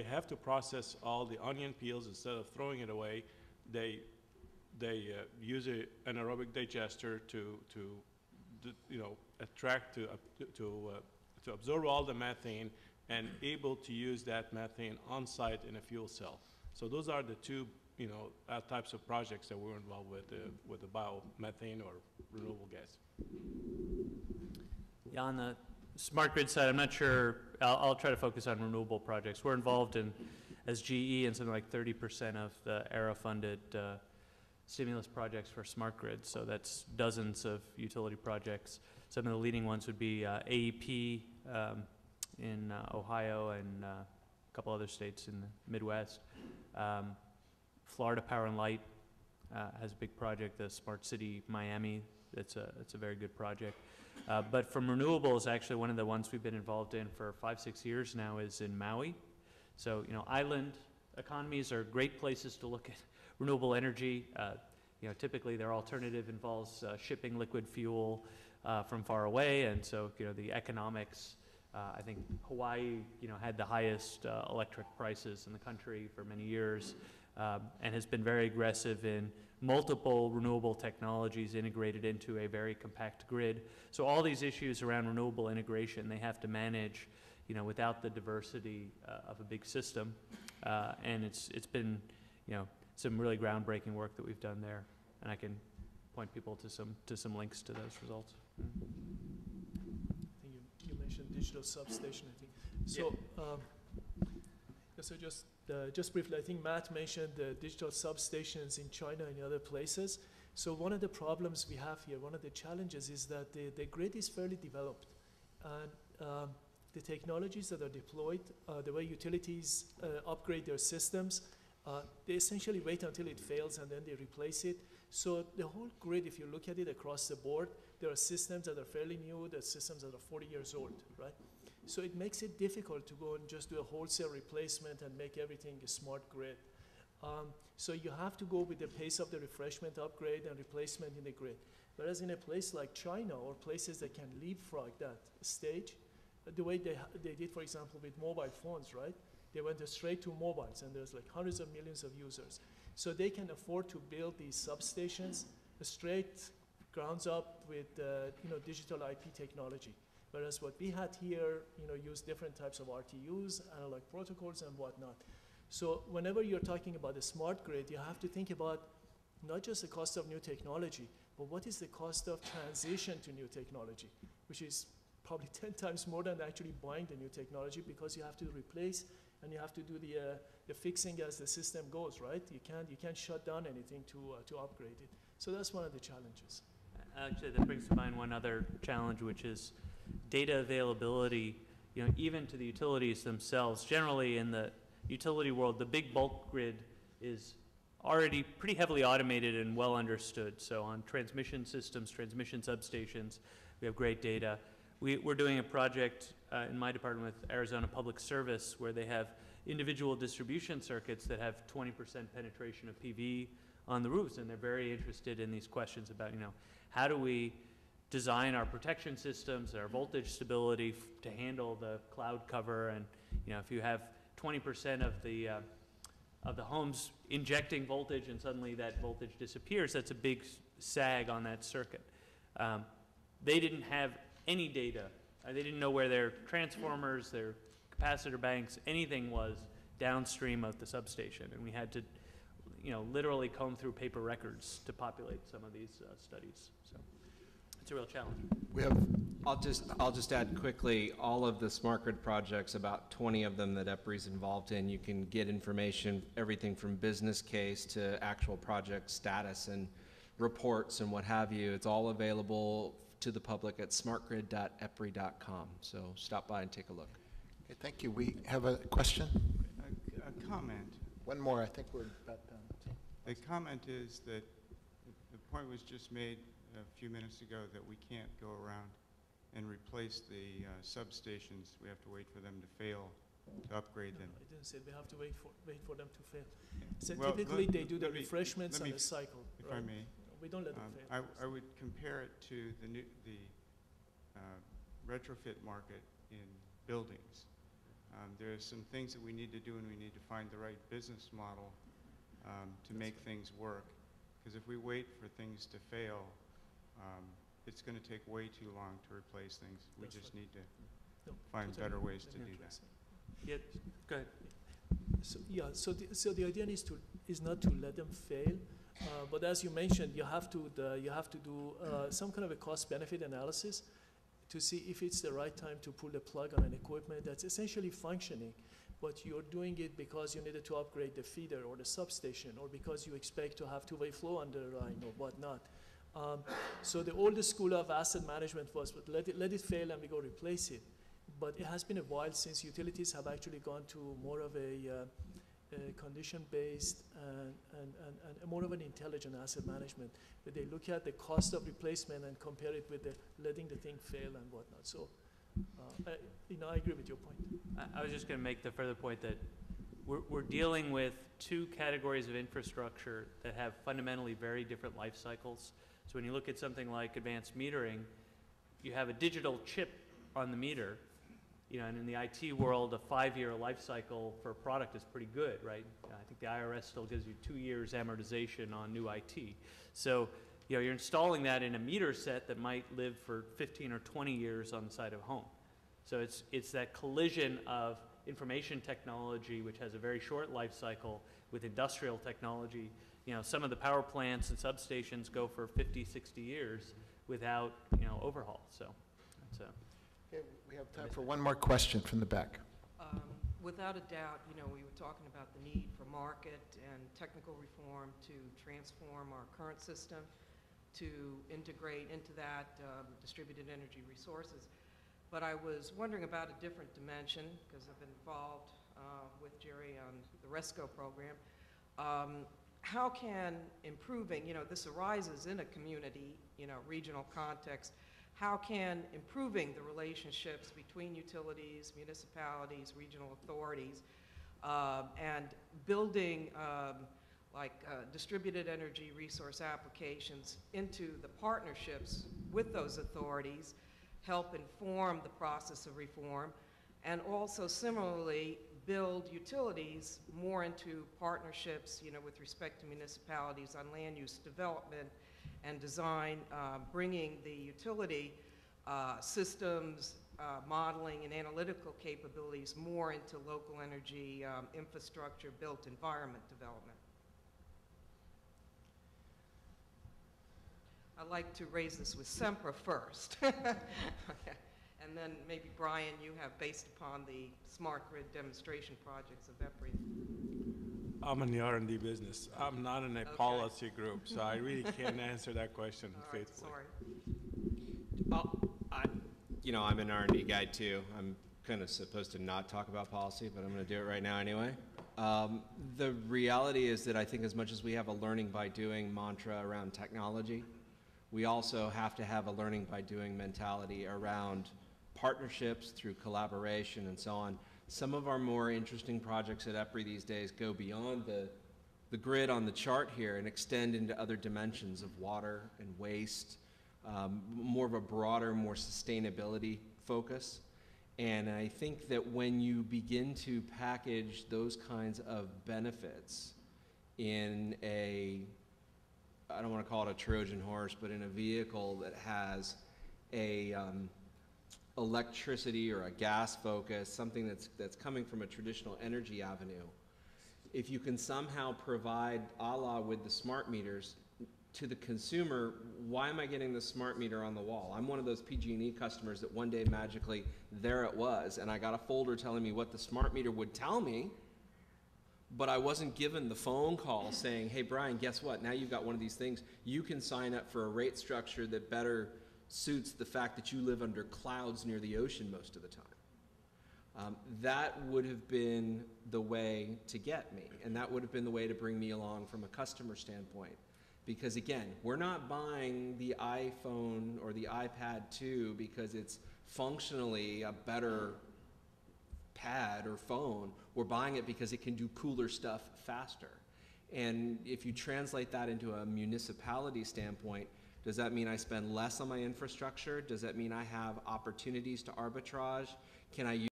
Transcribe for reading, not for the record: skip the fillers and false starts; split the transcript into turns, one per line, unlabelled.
they have to process all the onion peels instead of throwing it away. They use an anaerobic digester to attract to absorb all the methane and able to use that methane on site in a fuel cell. So those are the two types of projects that we're involved with the biomethane or renewable gas.
Yeah, on the smart grid side, I'm not sure. I'll try to focus on renewable projects. We're involved in, as GE, in something like 30% of the ERA-funded stimulus projects for smart grids. So that's dozens of utility projects. Some of the leading ones would be AEP in Ohio and a couple other states in the Midwest. Florida Power and Light has a big project, the Smart City Miami. It's a very good project. But from renewables, actually one of the ones we've been involved in for 5-6 years now is in Maui. So, island economies are great places to look at renewable energy. Typically their alternative involves shipping liquid fuel from far away, and so, the economics, I think Hawaii, had the highest electric prices in the country for many years, and has been very aggressive in multiple renewable technologies integrated into a very compact grid. So all these issues around renewable integration, they have to manage, without the diversity of a big system, and it's been, some really groundbreaking work that we've done there, and I can point people to some links to those results.
You mentioned digital substation, I think. So, so just briefly, I think Matt mentioned the digital substations in China and other places. So one of the problems we have here, one of the challenges is that the grid is fairly developed, and the technologies that are deployed, the way utilities upgrade their systems, they essentially wait until it fails and then they replace it. So the whole grid, if you look at it across the board, there are systems that are fairly new, there are systems that are 40 years old, right? So it makes it difficult to go and just do a wholesale replacement and make everything a smart grid. So you have to go with the pace of the refreshment, upgrade, and replacement in the grid. Whereas in a place like China or places that can leapfrog that stage, the way they did, for example, with mobile phones, right? They went straight to mobiles, and there's like hundreds of millions of users. So they can afford to build these substations straight grounds up with digital IP technology. Whereas what we had here, used different types of RTUs, analog protocols, and whatnot. So whenever you're talking about a smart grid, you have to think about not just the cost of new technology, but what is the cost of transition to new technology, which is probably 10 times more than actually buying the new technology, because you have to replace and you have to do the fixing as the system goes, right? You can't shut down anything to upgrade it. So that's one of the challenges.
Actually, that brings to mind one other challenge, which is data availability, even to the utilities themselves. Generally in the utility world, the big bulk grid is already pretty heavily automated and well understood. So on transmission systems, transmission substations, we have great data. We're doing a project in my department with Arizona Public Service where they have individual distribution circuits that have 20% penetration of PV on the roofs, and they're very interested in these questions about, how do we design our protection systems, our voltage stability to handle the cloud cover, and if you have 20% of the homes injecting voltage and suddenly that voltage disappears, that's a big sag on that circuit. They didn't have any data. They didn't know where their transformers, their capacitor banks, anything was downstream of the substation, and we had to, literally comb through paper records to populate some of these studies. So it's a real challenge.
We have. I'll just add quickly. All of the smart grid projects, about 20 of them that EPRI's involved in, you can get information, everything from business case to actual project status and reports and what have you. It's all available to the public at smartgrid.epri.com. So stop by and take a look.
Okay, thank you. We have a question?
A comment.
One more. I think we're about done.
The comment is that the point was just made a few minutes ago that we can't go around and replace the substations. We have to wait for them to fail to upgrade them.
No, I didn't say we have to wait for them to fail. So well, typically they do the refreshments on a cycle.
If
right?
I may.
We don't let them fail.
I would compare it to the retrofit market in buildings. There are some things that we need to do, and we need to find the right business model to make things work. Because if we wait for things to fail, it's going to take way too long to replace things. We
That's
just
right.
need to
No,
find
totally
better ways to
agree.
do that.
Yeah, go ahead.
So, yeah, so the idea is not to let them fail, but as you mentioned, you have to do some kind of a cost-benefit analysis to see if it's the right time to pull the plug on an equipment that's essentially functioning, but you're doing it because you needed to upgrade the feeder or the substation, or because you expect to have two-way flow on the line or whatnot. So the old school of asset management was, but let it fail and we go replace it. But it has been a while since utilities have actually gone to more of a condition-based and more of an intelligent asset management, where they look at the cost of replacement and compare it with letting the thing fail and whatnot. So, I agree with your point.
I was just going to make the further point that we're dealing with two categories of infrastructure that have fundamentally very different life cycles. So when you look at something like advanced metering, you have a digital chip on the meter, and in the IT world, a 5-year life cycle for a product is pretty good, right? I think the IRS still gives you 2 years amortization on new IT. So, you're installing that in a meter set that might live for 15 or 20 years on the side of a home. So it's that collision of information technology, which has a very short life cycle, with industrial technology. Some of the power plants and substations go for 50, 60 years without, overhaul. So that's
Okay, we have time for one more question from the back.
Without a doubt, we were talking about the need for market and technical reform to transform our current system, to integrate into that distributed energy resources. But I was wondering about a different dimension, because I've been involved with Jerry on the RESCO program. How can improving, this arises in a community, regional context, how can improving the relationships between utilities, municipalities, regional authorities, and building distributed energy resource applications into the partnerships with those authorities help inform the process of reform, and also similarly build utilities more into partnerships, with respect to municipalities on land use development and design, bringing the utility systems, modeling and analytical capabilities more into local energy infrastructure built environment development. I'd like to raise this with Sempra first. Okay. And then maybe, Brian, you have, based upon the smart grid demonstration projects of EPRI.
I'm in the R&D business. I'm not in a policy group, so I really can't answer that question faithfully.
Sorry.
I'm an R&D guy too. I'm kind of supposed to not talk about policy, but I'm going to do it right now anyway. The reality is that I think as much as we have a learning by doing mantra around technology, we also have to have a learning by doing mentality around partnerships through collaboration and so on. Some of our more interesting projects at EPRI these days go beyond the grid on the chart here and extend into other dimensions of water and waste, more of a broader, more sustainability focus. And I think that when you begin to package those kinds of benefits in I don't want to call it a Trojan horse, but in a vehicle that has a electricity or a gas focus, something that's coming from a traditional energy avenue, if you can somehow provide, a la with the smart meters, to the consumer, why am I getting the smart meter on the wall? I'm one of those PG&E customers that one day magically, there it was, and I got a folder telling me what the smart meter would tell me, but I wasn't given the phone call saying, hey, Brian, guess what? Now you've got one of these things. You can sign up for a rate structure that better suits the fact that you live under clouds near the ocean most of the time. That would have been the way to get me, and that would have been the way to bring me along from a customer standpoint. Because again, we're not buying the iPhone or the iPad 2 because it's functionally a better pad or phone. We're buying it because it can do cooler stuff faster. And if you translate that into a municipality standpoint, does that mean I spend less on my infrastructure? Does that mean I have opportunities to arbitrage? Can I use